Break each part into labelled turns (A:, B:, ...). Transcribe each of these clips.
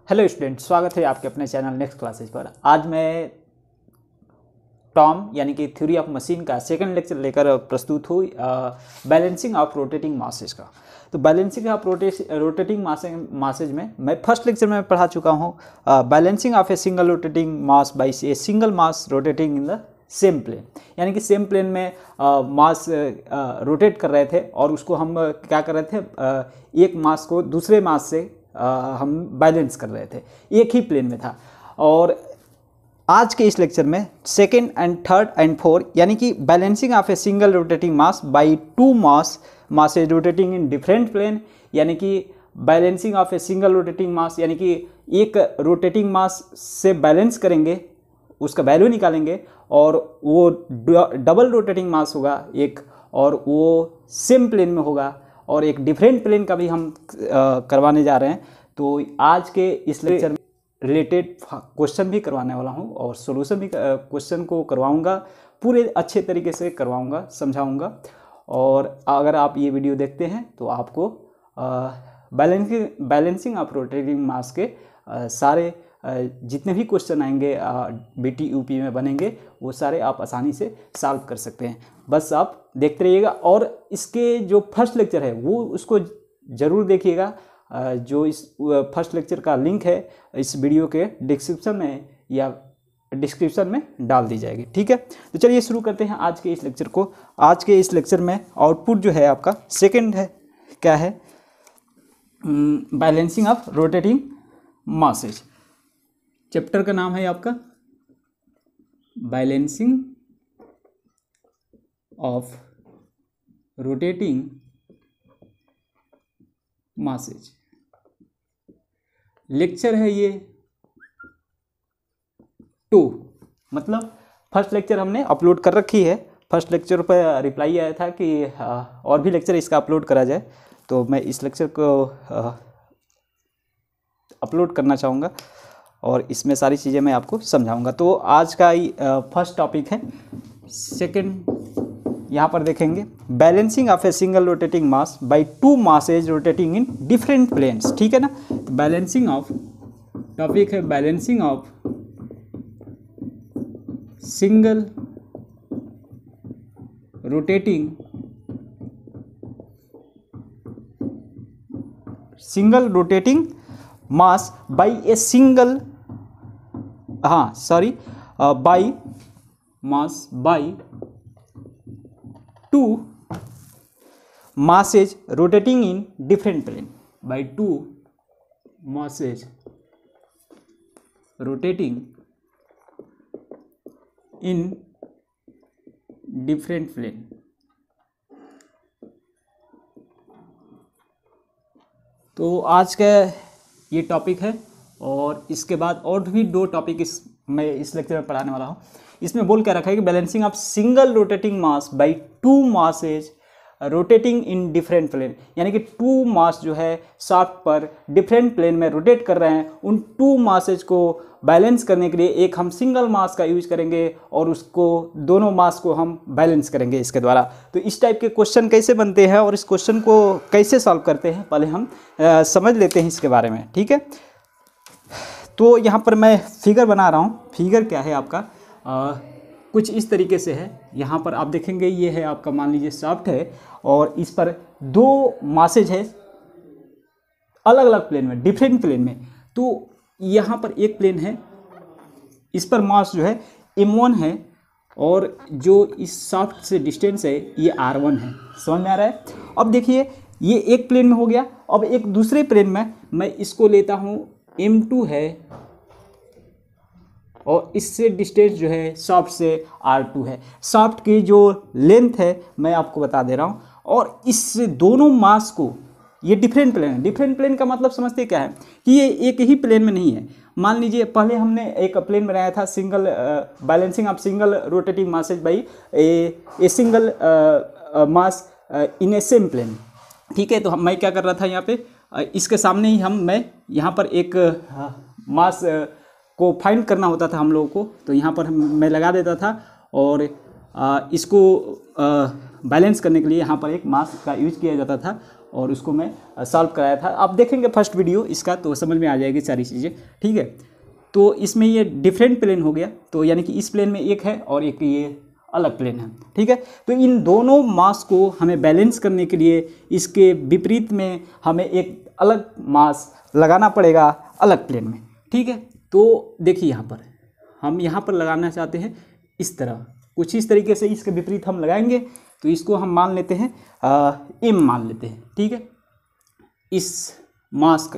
A: Hello student, स्वागत है आपके अपने चैनल नेक्स्ट क्लासेज पर। आज मैं टॉम यानी कि थ्योरी ऑफ मशीन का सेकंड लेक्चर लेकर प्रस्तुत हूँ बैलेंसिंग ऑफ रोटेटिंग मासेज का। तो बैलेंसिंग ऑफ रोटेटिंग मासेज में मैं फर्स्ट लेक्चर में पढ़ा चुका हूँ balancing of a single rotating mass by a single mass rotating in the same plane. यानी कि सेम प्लेन में मास रोटेट कर रहे थे और उसको हम क्या कर रहे थे, एक मास को दूसरे मास से हम बैलेंस कर रहे थे, एक ही प्लेन में था। और आज के इस लेक्चर में second and third and fourth यानी कि balancing of a single rotating mass by two masses rotating in different plane, यानी कि balancing of a single rotating mass यानी कि एक रोटेटिंग मास से बैलेंस करेंगे, उसका वैल्यू निकालेंगे और वो डबल रोटेटिंग मास होगा एक, और वो सेम प्लेन में होगा और एक डिफरेंट प्लेन का भी हम करवाने जा रहे हैं। तो आज के इस लेक्चर में रिलेटेड क्वेश्चन भी करवाने वाला हूं और सॉल्यूशन भी क्वेश्चन को करवाऊंगा, पूरे अच्छे तरीके से करवाऊंगा, समझाऊंगा। और अगर आप ये वीडियो देखते हैं तो आपको बैलेंसिंग ऑफ रोटेटिंग मास के सारे जितने भी क्वेश्चन आएंगे बीटी यूपी में बनेंगे वो सारे आप आसानी से सॉल्व कर सकते हैं। बस आप देखते रहिएगा और इसके जो फर्स्ट लेक्चर है वो उसको ज़रूर देखिएगा। जो इस फर्स्ट लेक्चर का लिंक है इस वीडियो के डिस्क्रिप्शन में या डिस्क्रिप्शन में डाल दी जाएगी, ठीक है। तो चलिए शुरू करते हैं आज के इस लेक्चर को। आज के इस लेक्चर में आउटपुट जो है आपका सेकेंड है, क्या है, balancing of rotating masses. Chapter का नाम है आपका balancing of rotating masses. Lecture है ये 2, मतलब फर्स्ट लेक्चर हमने अपलोड कर रखी है। फर्स्ट लेक्चर पर रिप्लाई आया था कि और भी लेक्चर इसका अपलोड करा जाए, तो मैं इस लेक्चर को अपलोड करना चाहूँगा और इसमें सारी चीज़ें मैं आपको समझाऊंगा। तो आज का फर्स्ट टॉपिक है सेकंड, यहाँ पर देखेंगे balancing of a single rotating mass by two masses rotating in different planes, ठीक है ना। बैलेंसिंग ऑफ टॉपिक है balancing of single rotating mass by a single by mass by two masses rotating in different plane, by two masses rotating in different plane। तो आज का ये topic है और इसके बाद और भी 2 टॉपिक मैं इस लेक्चर में पढ़ाने वाला हूँ। इसमें बोल क्या रखा है कि balancing of single rotating mass by two masses rotating in different plane, यानी कि 2 मास जो है शाफ्ट पर डिफरेंट प्लेन में रोटेट कर रहे हैं, उन 2 मासेज को बैलेंस करने के लिए एक हम सिंगल मास का यूज करेंगे और उसको दोनों मास को हम बैलेंस करेंगे इसके द्वारा। तो इस टाइप के क्वेश्चन कैसे बनते हैं और इस क्वेश्चन को कैसे सॉल्व करते हैं पहले हम समझ लेते हैं इसके बारे में, ठीक है। तो यहाँ पर मैं फिगर बना रहा हूँ। फिगर क्या है आपका, कुछ इस तरीके से है। यहाँ पर आप देखेंगे ये है आपका, मान लीजिए शाफ्ट है और इस पर 2 मासेज है अलग अलग प्लेन में, डिफरेंट प्लेन में। तो यहाँ पर एक प्लेन है, इस पर मास जो है m1 है और जो इस शाफ्ट से डिस्टेंस है ये r1 है। समझ में आ रहा है। अब देखिए ये एक प्लेन में हो गया। अब एक दूसरे प्लेन में मैं इसको लेता हूँ, m2 है और इससे डिस्टेंस जो है शाफ्ट से r2 है। शाफ्ट की जो लेंथ है मैं आपको बता दे रहा हूँ, और इस दोनों मास को, ये डिफरेंट प्लेन है। डिफरेंट प्लेन का मतलब समझते क्या है कि ये एक ही प्लेन में नहीं है। मान लीजिए पहले हमने एक प्लेन बनाया था single balancing of single rotating masses by a single mass in a same plane, ठीक है। तो मैं क्या कर रहा था यहाँ पे, इसके सामने ही मैं यहाँ पर एक मास को फाइंड करना होता था हम लोगों को, तो यहाँ पर मैं लगा देता था और इसको बैलेंस करने के लिए यहाँ पर एक मास का यूज किया जाता था और उसको मैं सॉल्व कराया था। आप देखेंगे फर्स्ट वीडियो इसका तो समझ में आ जाएगी सारी चीज़ें, ठीक है। तो इसमें ये डिफरेंट प्लेन हो गया, तो यानी कि इस प्लेन में एक है और एक ये अलग प्लेन है, ठीक है। तो इन दोनों मास को हमें बैलेंस करने के लिए इसके विपरीत में हमें एक अलग मास लगाना पड़ेगा अलग प्लेन में, ठीक है। तो देखिए यहाँ पर हम यहाँ पर लगाना चाहते हैं इस तरह, कुछ इस तरीके से इसके विपरीत हम लगाएंगे। तो इसको हम मान लेते हैं m मान लेते हैं, ठीक है। इस मास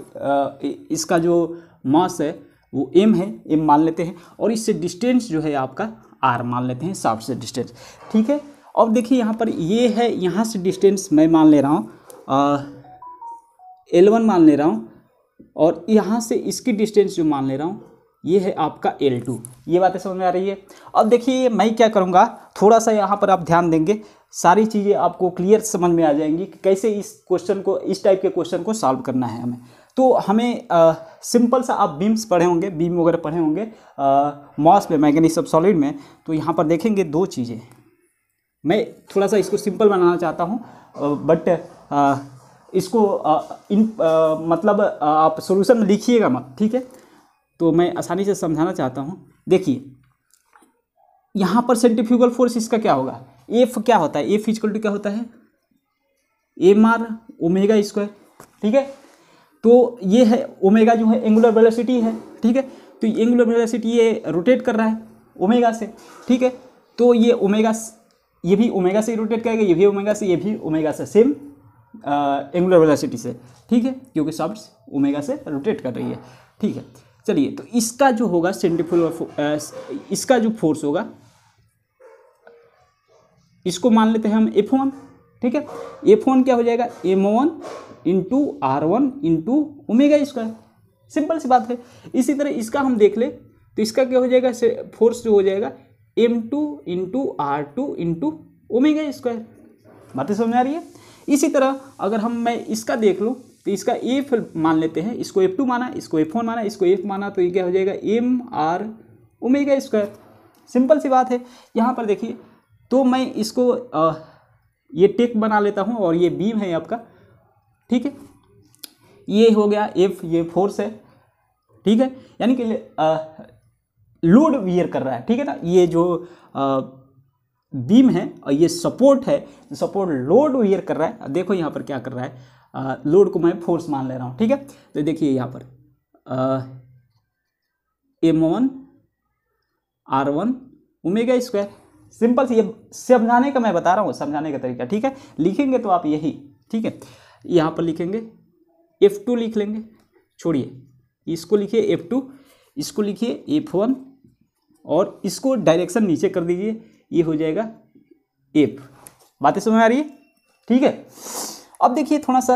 A: इसका जो मास है वो m है, m मान लेते हैं, और इससे डिस्टेंस जो है आपका r मान लेते हैं, शाफ्ट से डिस्टेंस, ठीक है। अब देखिए यहाँ पर ये है, यहाँ से डिस्टेंस मैं मान ले रहा हूँ L1 मान ले रहा हूँ, और यहाँ से इसकी डिस्टेंस जो मान ले रहा हूँ ये है आपका L2। ये बातें समझ में आ रही है। अब देखिए मैं क्या करूँगा, थोड़ा सा यहाँ पर आप ध्यान देंगे, सारी चीज़ें आपको क्लियर समझ में आ जाएंगी कि कैसे इस क्वेश्चन को, इस टाइप के क्वेश्चन को सॉल्व करना है हमें। तो हमें सिंपल सा आप बीम्स पढ़े होंगे, बीम वगैरह पढ़े होंगे मॉस में, मैग्नीज ऑफ सॉलिड में। तो यहाँ पर देखेंगे दो चीज़ें, मैं थोड़ा सा इसको सिंपल बनाना चाहता हूँ, बट इसको मतलब आप सॉल्यूशन में लिखिएगा मत, ठीक है। तो मैं आसानी से समझाना चाहता हूँ। देखिए यहाँ पर सेंट्रीफ्यूगल फोर्स इसका क्या होगा, एफ क्या होता है, एफ इक्वल टू क्या होता है, एम आर ओमेगा स्क्वायर, ठीक है। तो ये है ओमेगा जो है एंगुलर वेलोसिटी है, ठीक है। तो एंगुलर वेलोसिटी ये रोटेट कर रहा है ओमेगा से, ठीक है। तो ये ओमेगा, ये भी ओमेगा से रोटेट करेगा, ये भी ओमेगा से, ये भी ओमेगा से, सेम एंगुलर वेलोसिटी से, ठीक है, क्योंकि शाफ्ट ओमेगा से रोटेट कर रही है, ठीक है। चलिए, तो इसका जो होगा सेंट्रीफ्यूगल, इसका जो फोर्स होगा इसको मान लेते हैं हम F1, ठीक है। F1 क्या हो जाएगा, M1 into R1 into omega square, simple सी बात है। इसी तरह इसका हम देख ले तो इसका क्या हो जाएगा, फोर्स जो हो जाएगा M2 into R2 into omega square. बातें समझ आ रही है। इसी तरह अगर मैं इसका देख लूँ तो इसका F मान लेते हैं, इसको F2 माना, इसको F1 माना, इसको F माना, तो ये क्या हो जाएगा MR ओमेगा स्क्वायर, सिंपल सी बात है। यहाँ पर देखिए, तो मैं इसको ये टेक बना लेता हूँ और ये बीम है आपका, ठीक है। ये हो गया F, ये फोर्स है, ठीक है, यानी कि लोड वियर कर रहा है, ठीक है ना। ये जो बीम है और ये सपोर्ट है, सपोर्ट लोड वियर कर रहा है। देखो यहाँ पर क्या कर रहा है, लोड को मैं फोर्स मान ले रहा हूँ, ठीक है। तो देखिए यहाँ पर M1 R1 omega square, simple से, ये समझाने का मैं बता रहा हूँ, समझाने का तरीका, ठीक है। लिखेंगे तो आप यही, ठीक है, यहाँ पर लिखेंगे F2 लिख लेंगे, छोड़िए इसको लिखिए F2, इसको लिखिए F1 और इसको डायरेक्शन नीचे कर दीजिए, ये हो जाएगा F। बातें समझ में आ रही है, ठीक है। अब देखिए थोड़ा सा,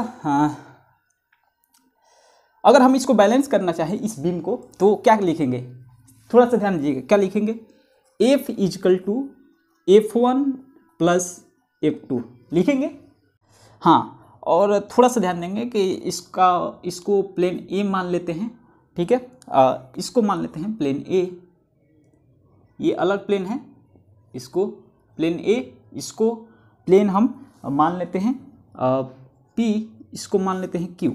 A: अगर हम इसको बैलेंस करना चाहें इस बीम को, तो क्या लिखेंगे, थोड़ा सा ध्यान दीजिएगा, क्या लिखेंगे, F is equal to F1 plus F2 लिखेंगे, हाँ। और थोड़ा सा ध्यान देंगे कि इसको प्लेन ए मान लेते हैं, ठीक है। इसको मान लेते हैं प्लेन ए, ये अलग प्लेन है, इसको प्लेन ए, इसको प्लेन हम मान लेते हैं P, इसको मान लेते हैं Q।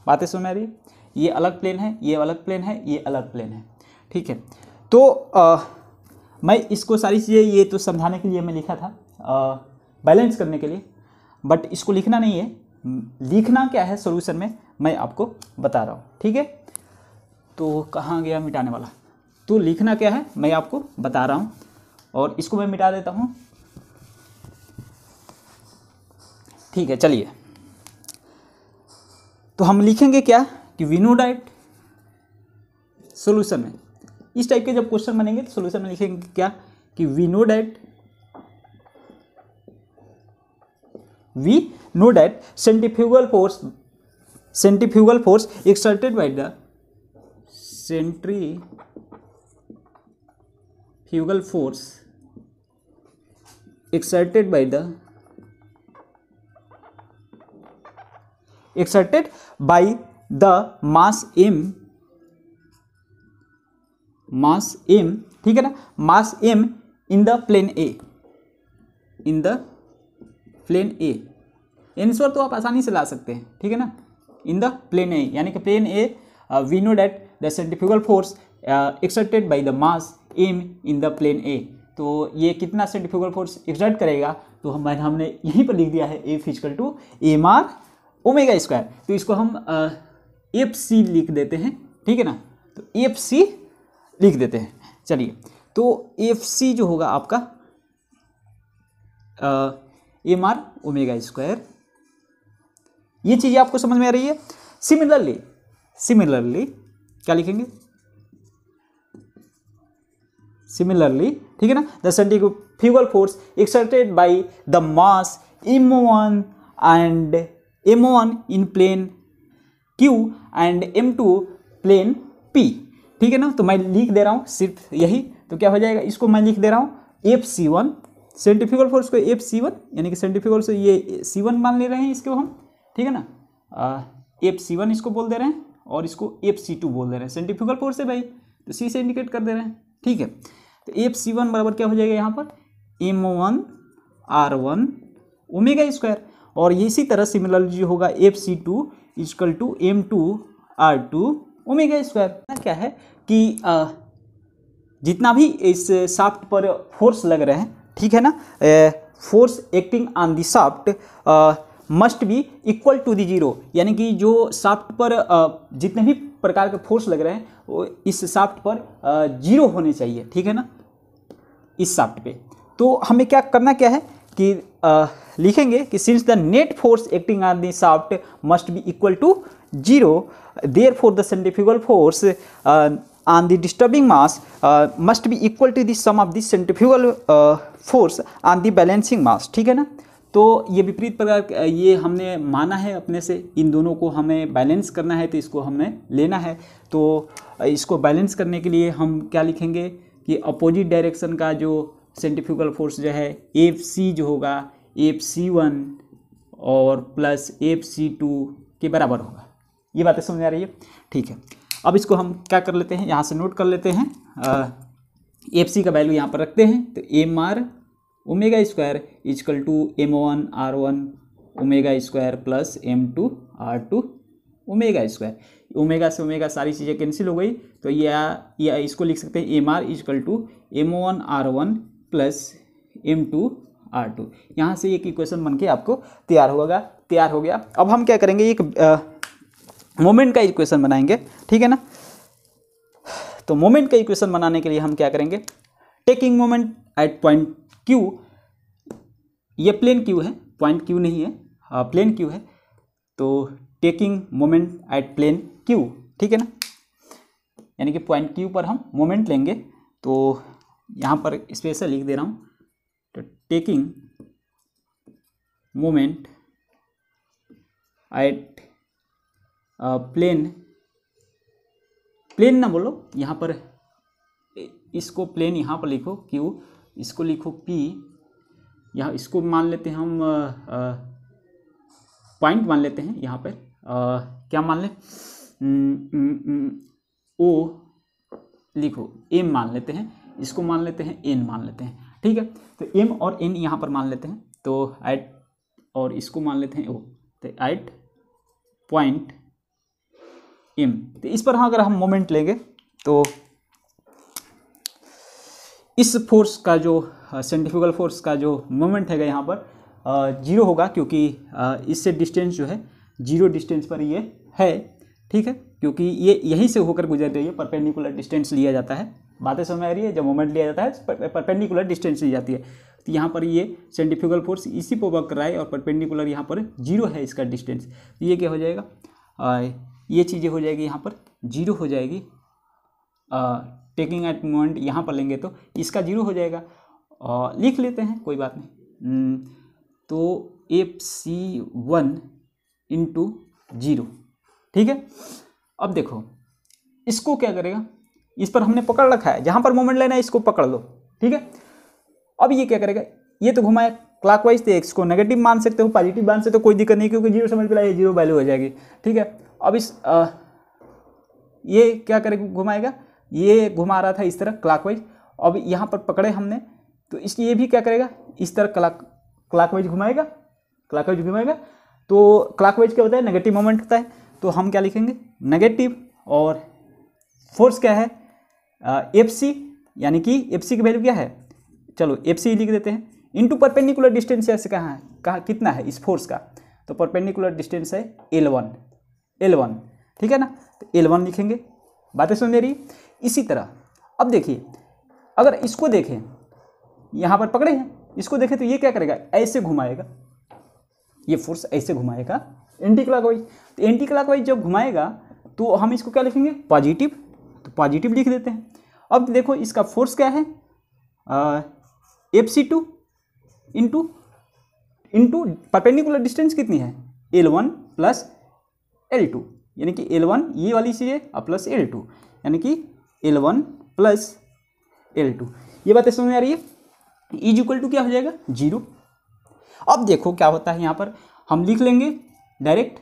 A: बातें समझ में आ रही है। ये अलग प्लेन है, ये अलग प्लेन है, ये अलग प्लेन है, ठीक है। तो मैं इसको सारी चीज़ें, ये तो समझाने के लिए मैं लिखा था, बैलेंस करने के लिए, बट इसको लिखना नहीं है, लिखना क्या है सॉल्यूशन में मैं आपको बता रहा हूँ, ठीक है। तो कहाँ गया मिटाने वाला, तो लिखना क्या है मैं आपको बता रहा हूँ, और इसको मैं मिटा देता हूँ, ठीक है। चलिए, तो हम लिखेंगे क्या कि वी नो दैट, सॉल्यूशन में इस टाइप के जब क्वेश्चन बनेंगे तो सॉल्यूशन में लिखेंगे क्या कि we know that centrifugal force exerted by the centrifugal force exerted by the mass m, ठीक है ना, mass m in the plane A, answer तो आप आसानी से ला सकते हैं, ठीक है ना। इन द प्लेन ए, यानी कि plane A we know that the centrifugal force exerted by the mass M in the plane A. तो ये कितना सेंट्रीफ्यूगल फोर्स एक्सर्ट करेगा, तो हमने यहीं पर लिख दिया है F equal to M R omega square. तो इसको हम एफ सी लिख देते हैं, ठीक है ना। तो एफ सी लिख देते हैं। चलिए, तो एफ सी जो होगा आपका एम आर ओमेगा स्क्वायर, ये चीज़ आपको समझ में आ रही है। सिमिलरली क्या लिखेंगे, सिमिलरली, ठीक है ना, the centrifugal force exerted by the mass m1 and m1 in plane q and m2 plane p, ठीक है ना। तो मैं लिख दे रहा हूँ सिर्फ यही, तो क्या हो जाएगा, इसको मैं लिख दे रहा हूँ Fc1, सेंट्रीफ्यूगल फोर्स को Fc1, यानी कि सेंट्रीफ्यूगल से ये C1 मान ले रहे हैं इसको हम, ठीक है ना। Fc1 इसको बोल दे रहे हैं और इसको Fc2 बोल दे रहे हैं, सेंट्रीफ्यूगल फोर्स है भाई, तो C से इंडिकेट कर दे रहे हैं, ठीक है। तो Fc1 बराबर क्या हो जाएगा यहाँ पर m1 r1 ओमेगा स्क्वायर, और इसी तरह सिमिलर जो होगा Fc2 equal to m2 r2 omega square. क्या है कि जितना भी इस शाफ्ट पर फोर्स लग रहे हैं, ठीक है ना, force acting on the shaft must be equal to the zero, यानी कि जो शाफ्ट पर जितने भी प्रकार के फोर्स लग रहे हैं वो इस शाफ्ट पर जीरो होने चाहिए, ठीक है ना, इस शाफ्ट पे। तो हमें क्या करना क्या है कि लिखेंगे कि since the net force acting on the shaft must be equal to zero, therefore the centrifugal force on the disturbing mass must be equal to the sum of the centrifugal force on the balancing mass, ठीक है ना। तो ये विपरीत प्रकार, ये हमने माना है अपने से, इन दोनों को हमें बैलेंस करना है, तो इसको हमें लेना है। तो इसको बैलेंस करने के लिए हम क्या लिखेंगे कि अपोजिट डायरेक्शन का जो सेंट्रीफ्यूगल फोर्स जो है Fc जो होगा Fc1 और प्लस Fc2 के बराबर होगा। ये बातें समझ आ रही है, ठीक है। अब इसको हम क्या कर लेते हैं, यहाँ से नोट कर लेते हैं, Fc का वैल्यू यहाँ पर रखते हैं, तो M R omega square equal to m1 r1 omega square plus m2 r2 omega square. Omega से ओमेगा सारी चीज़ें कैंसिल हो गई, तो या इसको लिख सकते हैं M R equal to m1 r1 plus m2 r2। यहाँ से एक इक्वेशन बन के आपको तैयार हो गया। अब हम क्या करेंगे, एक मोमेंट का इक्वेशन बनाएंगे, ठीक है ना। तो मोमेंट का इक्वेशन बनाने के लिए हम क्या करेंगे, taking moment at point Q, ये प्लेन Q है, पॉइंट Q नहीं है, प्लेन Q है, तो taking moment at plane Q, ठीक है ना, यानी कि पॉइंट Q पर हम मोमेंट लेंगे। तो यहाँ पर स्पेशल लिख दे रहा हूँ, तो टेकिंग मोमेंट एट प्लेन ना बोलो, यहाँ पर इसको प्लेन यहाँ पर लिखो Q, इसको लिखो P, यहाँ इसको मान लेते हैं हम पॉइंट मान लेते हैं, यहाँ पर क्या मान लें, O लिखो, M मान लेते हैं, इसको मान लेते हैं N मान लेते हैं, ठीक है। तो M और N यहाँ पर मान लेते हैं, तो एट, और इसको मान लेते हैं O, तो एट पॉइंट M। तो इस पर हाँ अगर हम मोमेंट लेंगे तो इस फोर्स का जो सेंट्रीफ्यूगल फोर्स का जो मोमेंट है यहाँ पर जीरो होगा, क्योंकि इससे डिस्टेंस जो है जीरो डिस्टेंस पर ये है, ठीक है, क्योंकि ये यहीं से होकर गुजर रही है, परपेंडिकुलर डिस्टेंस लिया जाता है। बातें समझ आ रही है, जब मोमेंट लिया जाता है परपेंडिकुलर डिस्टेंस ली जाती है, तो यहाँ पर ये सेंट्रीफ्यूगल फोर्स इसी पर वर्क कर रहा है और परपेंडिकुलर यहाँ पर जीरो है इसका डिस्टेंस। तो ये क्या हो जाएगा, ये चीज़ें हो जाएगी यहाँ पर जीरो हो जाएगी, टेकिंग एट मोमेंट यहाँ पर लेंगे तो इसका जीरो हो जाएगा, लिख लेते हैं कोई बात नहीं। तो Fc1 इंटू जीरो, ठीक है। अब देखो इसको क्या करेगा, इस पर हमने पकड़ रखा है, जहाँ पर मोमेंट लेना है इसको पकड़ लो, ठीक है। अब ये क्या करेगा, ये तो घुमाया क्लॉकवाइज, तो इसको नेगेटिव मान सकते हो, पॉजिटिव मान सकते हो, कोई दिक्कत नहीं, क्योंकि जीरो समझ में आया, जीरो वैल्यू हो जाएगी, ठीक है। अब इस ये क्या करेगा, घुमाएगा, ये घुमा रहा था इस तरह क्लॉकवाइज, अब यहाँ पर पकड़े हमने, तो इसलिए ये भी क्या करेगा, इस तरह क्लॉकवाइज घुमाएगा, तो क्लॉकवाइज क्या होता है, नेगेटिव मोमेंट होता है, तो हम क्या लिखेंगे नेगेटिव, और फोर्स क्या है एफ सी, यानी कि एफ सी की वैल्यू क्या है, चलो एफ सी लिख देते हैं, इनटू परपेंडिकुलर डिस्टेंस ऐसे कहाँ है, कहाँ कितना है इस फोर्स का, तो परपेंडिकुलर डिस्टेंस है L1, ठीक है ना, तो L1 लिखेंगे। बातें सुन मेरी। इसी तरह अब देखिए, अगर इसको देखें, यहाँ पर पकड़े हैं, इसको देखें तो ये क्या करेगा, ऐसे घुमाएगा, ये फोर्स ऐसे घुमाएगा एंटी क्लॉकवाइज। तो एंटी क्लॉकवाइज जब घुमाएगा तो हम इसको क्या लिखेंगे, पॉजिटिव, तो पॉजिटिव लिख देते हैं। अब देखो इसका फोर्स क्या है, FC2 इंटू परपेंडिकुलर डिस्टेंस कितनी है, L1 प्लस L2, यानी कि L1 ये वाली चीज़ है और प्लस L2, यानी कि L1 प्लस L2। ये बातें समझ में आ रही है। इज इक्वल टू क्या हो जाएगा, 0। अब देखो क्या होता है, यहाँ पर हम लिख लेंगे डायरेक्ट,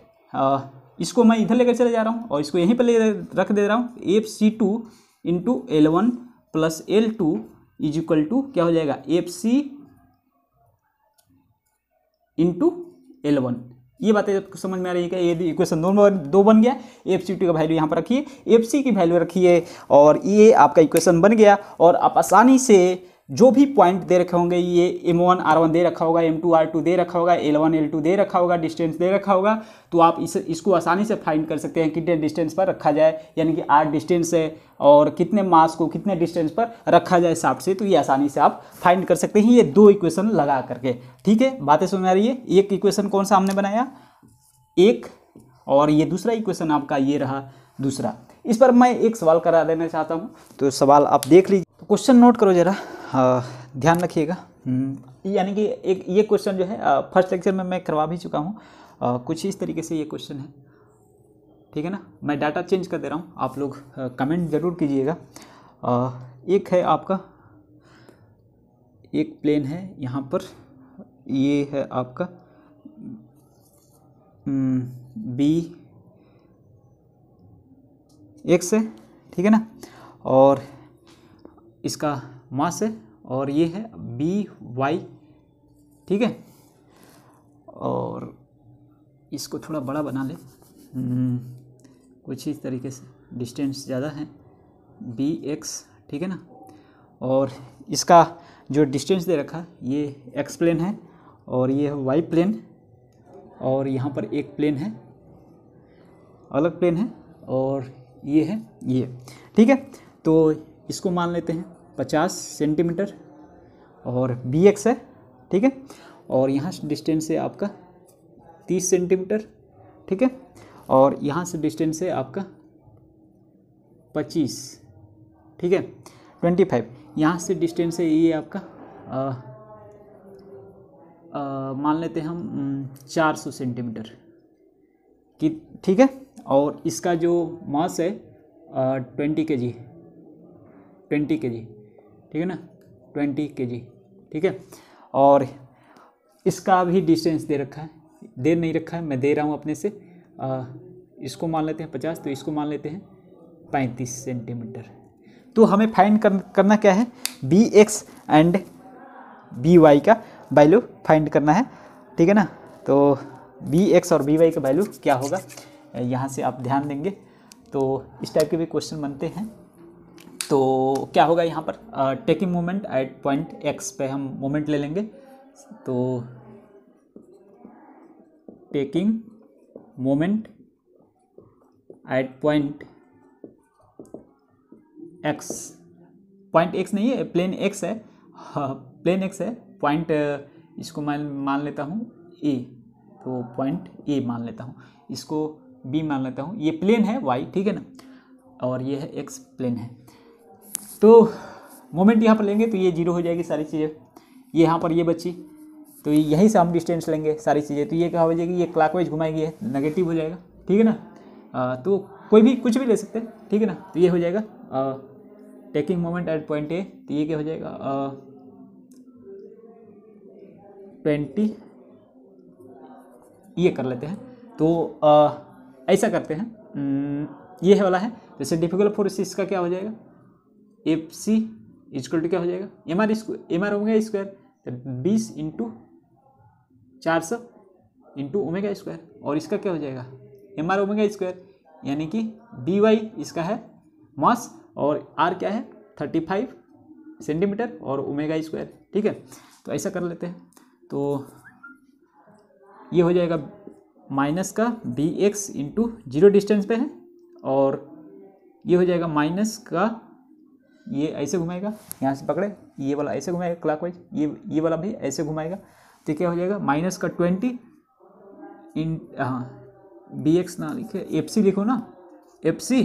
A: इसको मैं इधर लेकर चले जा रहा हूँ और इसको यहीं पर ले रख दे रहा हूँ, FC2 into L1 plus L2 is equal to क्या हो जाएगा, FC इंटू L1। ये बातें आपको समझ में आ रही है क्या, ये इक्वेशन दो बन गया। FC2 का वैल्यू यहाँ पर रखिए, FC की वैल्यू रखिए, और ये आपका इक्वेशन बन गया। और आप आसानी से जो भी पॉइंट दे रखे होंगे, ये M1 R1 दे रखा होगा, M2 R2 दे रखा होगा, L1 L2 दे रखा होगा, डिस्टेंस दे रखा होगा, तो आप इसको आसानी से फाइंड कर सकते हैं कितने डिस्टेंस पर रखा जाए, यानी कि R डिस्टेंस है और कितने मास को कितने डिस्टेंस पर रखा जाए शाफ्ट से, तो ये आसानी से आप फाइंड कर सकते हैं ये दो इक्वेशन लगा करके। ठीक है, बातें समझ में आ रही है। एक इक्वेशन कौन सा हमने बनाया, एक, और ये दूसरा इक्वेशन आपका ये रहा दूसरा। इस पर मैं एक सवाल करा देना चाहता हूँ, तो सवाल आप देख लीजिए, तो क्वेश्चन नोट करो जरा, ध्यान रखिएगा। यानी कि एक ये क्वेश्चन जो है फर्स्ट लेक्चर में मैं करवा भी चुका हूँ, कुछ इस तरीके से ये क्वेश्चन है, ठीक है ना। मैं डाटा चेंज कर दे रहा हूँ, आप लोग कमेंट ज़रूर कीजिएगा। एक है आपका, एक प्लेन है यहाँ पर, ये है आपका BX है, ठीक है ना, और इसका मास है, और ये है BY, ठीक है। और इसको थोड़ा बड़ा बना ले, कुछ इस तरीके से, डिस्टेंस ज़्यादा है, BX, ठीक है ना। और इसका जो डिस्टेंस दे रखा है ये X प्लेन है, और ये है Y प्लेन, और यहाँ पर एक प्लेन है, अलग प्लेन है, और ये है ये, ठीक है। तो इसको मान लेते हैं 50 सेंटीमीटर, और BX है, ठीक है, और यहाँ से डिस्टेंस है आपका 30 सेंटीमीटर, ठीक है, और यहाँ से डिस्टेंस है आपका 25, ठीक है, 25। यहाँ से डिस्टेंस है ये आपका मान लेते हैं हम 400 सेंटीमीटर की, ठीक है। और इसका जो मास है 20 kg, 20 kg, ठीक है ना, 20 kg, ठीक है। और इसका भी डिस्टेंस दे रखा है, दे नहीं रखा है, मैं दे रहा हूँ अपने से। इसको मान लेते हैं 50, तो इसको मान लेते हैं 35 सेंटीमीटर। तो हमें फाइंड करना क्या है, BX एंड BY का वैल्यू फाइंड करना है, ठीक है ना। तो BX और BY का वैल्यू क्या होगा, यहाँ से आप ध्यान देंगे तो इस टाइप के भी क्वेश्चन बनते हैं। तो क्या होगा यहाँ पर, taking moment at point X पे हम मोमेंट ले लेंगे, तो taking moment at point X, point X नहीं है, प्लेन X है, हाँ प्लेन X है, पॉइंट इसको मैं मान लेता हूँ A, तो पॉइंट A मान लेता हूँ, इसको B मान लेता हूँ, ये प्लेन है Y, ठीक है ना, और ये है X प्लेन है। तो मोमेंट यहाँ पर लेंगे तो ये 0 हो जाएगी सारी चीज़ें, ये यहाँ पर ये बची, तो यहीं से हम डिस्टेंस लेंगे सारी चीज़ें, तो ये क्या हो जाएगी, ये क्लॉकवाइज घुमाएगी, ये नेगेटिव हो जाएगा, ठीक है ना। तो कोई भी कुछ भी ले सकते हैं, ठीक है ना। तो ये हो जाएगा taking moment at point A, तो ये क्या हो जाएगा 20, ये कर लेते हैं। तो ऐसा करते हैं, ये है वाला है, तो सेंट्रीफ्यूगल फोर्स इसका क्या हो जाएगा, FC इक्वल टू क्या हो जाएगा, MR हो गया स्क्वायर, तो 20 इंटू 400, इंटू ओमेगा स्क्वायर, और इसका क्या हो जाएगा एम आर ओमेगा स्क्वायर, यानी कि डी वाई इसका है मास और आर क्या है 35 सेंटीमीटर और ओमेगा स्क्वायर। ठीक है, तो ऐसा कर लेते हैं। तो ये हो जाएगा माइनस का B X into zero distance पे है, और ये हो जाएगा माइनस का, ये ऐसे घुमाएगा यहाँ से पकड़े, ये वाला ऐसे घुमाएगा क्लॉकवाइज, ये वाला भी ऐसे घुमाएगा, तो क्या हो जाएगा माइनस का 20 इन, हाँ बी एक्स ना लिखे एफ सी लिखो ना, F C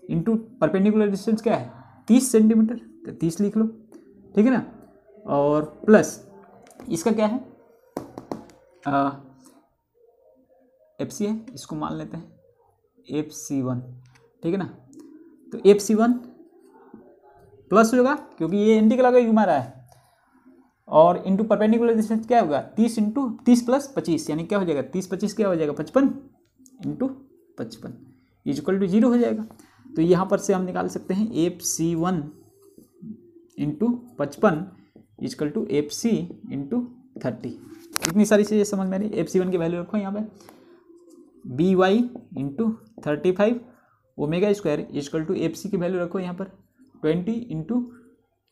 A: into perpendicular distance क्या है 30 सेंटीमीटर, तो 30 लिख लो। ठीक है ना, और प्लस इसका क्या है एफ सी है, इसको मान लेते हैं एफ सी वन। ठीक है ना, तो एफ सी वन प्लस होगा क्योंकि ये एंटी क्लॉकवाइज घुमा रहा है, और इंटू परपेंडिकुलर डिस्टेंस क्या होगा 30 इंटू 30 प्लस 25, यानी क्या हो जाएगा 30 25 क्या हो जाएगा 55 इंटू 55 इक्वल टू 0 हो जाएगा। तो यहाँ पर से हम निकाल सकते हैं F C one into 55 equal to F C into 30। इतनी सारी चीज़ें समझ में आ रही। एफ सी वन की वैल्यू रखो यहाँ पे B Y into 35 omega square equal to F C की वैल्यू रखो यहाँ पर 20 into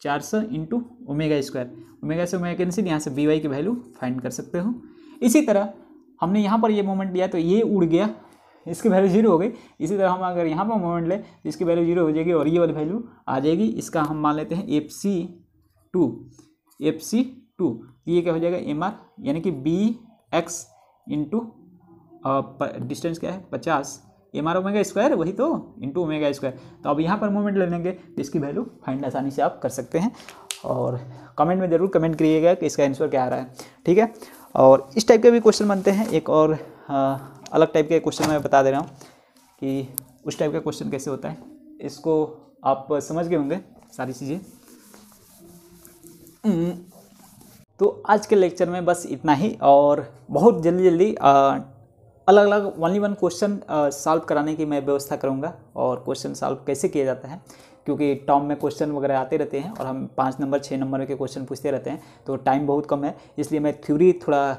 A: 400 into omega square, omega से ओमेगा कैंसिल, यहाँ से बी वाई की वैल्यू फाइंड कर सकते हो। इसी तरह हमने यहाँ पर ये मोमेंट लिया तो ये उड़ गया, इसकी वैल्यू 0 हो गई। इसी तरह हम अगर यहाँ पर मोमेंट लें तो इसकी वैल्यू 0 हो जाएगी और ये वाली वैल्यू आ जाएगी। इसका हम मान लेते हैं एफ सी टू, ये क्या हो जाएगा एम आर, यानी कि बी एक्स इंटू डिस्टेंस क्या है 50 एम आर ओमेगा स्क्वायर, वही तो इंटू ओमेगा स्क्वायर। तो अब यहाँ पर मोमेंट ले लेंगे तो इसकी वैल्यू फाइंड आसानी से आप कर सकते हैं, और कमेंट में ज़रूर कमेंट करिएगा कि इसका आंसर क्या आ रहा है। ठीक है, और इस टाइप के भी क्वेश्चन बनते हैं। एक और अलग टाइप के क्वेश्चन मैं बता दे रहा हूँ कि उस टाइप का क्वेश्चन कैसे होता है, इसको आप समझ गए होंगे सारी चीज़ें। तो आज के लेक्चर में बस इतना ही, और बहुत जल्दी अलग अलग ओनली वन क्वेश्चन सॉल्व कराने की मैं व्यवस्था करूंगा। और क्वेश्चन सॉल्व कैसे किया जाता है, क्योंकि टर्म में क्वेश्चन वगैरह आते रहते हैं और हम 5 नंबर 6 नंबर के क्वेश्चन पूछते रहते हैं, तो टाइम बहुत कम है, इसलिए मैं थ्योरी थोड़ा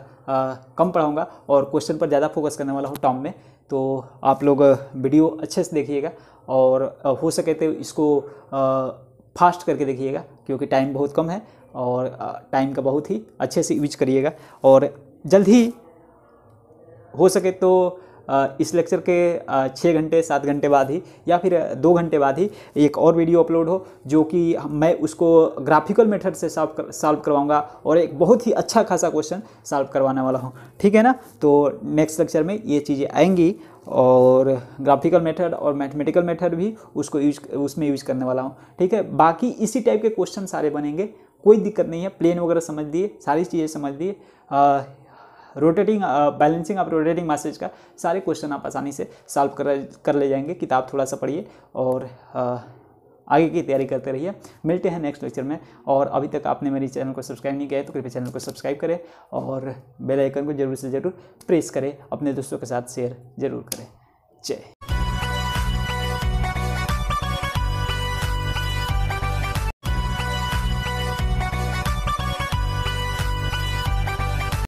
A: कम पढ़ाऊंगा और क्वेश्चन पर ज़्यादा फोकस करने वाला हूँ टर्म में। तो आप लोग वीडियो अच्छे से देखिएगा, और हो सके तो इसको फास्ट करके देखिएगा, क्योंकि टाइम बहुत कम है, और टाइम का बहुत ही अच्छे से यूज करिएगा। और जल्द ही हो सके तो इस लेक्चर के 6 घंटे 7 घंटे बाद ही, या फिर 2 घंटे बाद ही एक और वीडियो अपलोड हो, जो कि मैं उसको ग्राफिकल मेथड से सॉल्व करवाऊंगा, और एक बहुत ही अच्छा खासा क्वेश्चन सॉल्व करवाने वाला हूँ। ठीक है ना, तो नेक्स्ट लेक्चर में ये चीज़ें आएंगी, और ग्राफिकल मेथड और मैथमेटिकल मेथड भी उसमें यूज करने वाला हूँ। ठीक है, बाकी इसी टाइप के क्वेश्चन सारे बनेंगे, कोई दिक्कत नहीं है। प्लेन वगैरह समझ दिए, सारी चीज़ें समझ दिए, rotating balancing of rotating masses का सारे क्वेश्चन आप आसानी से सॉल्व कर ले जाएंगे। किताब थोड़ा सा पढ़िए और आगे की तैयारी करते रहिए। मिलते हैं नेक्स्ट लेक्चर में, और अभी तक आपने मेरे चैनल को सब्सक्राइब नहीं किया है तो कृपया चैनल को सब्सक्राइब करें, और बेल आइकन को जरूर से ज़रूर प्रेस करें, अपने दोस्तों के साथ शेयर ज़रूर करें। जय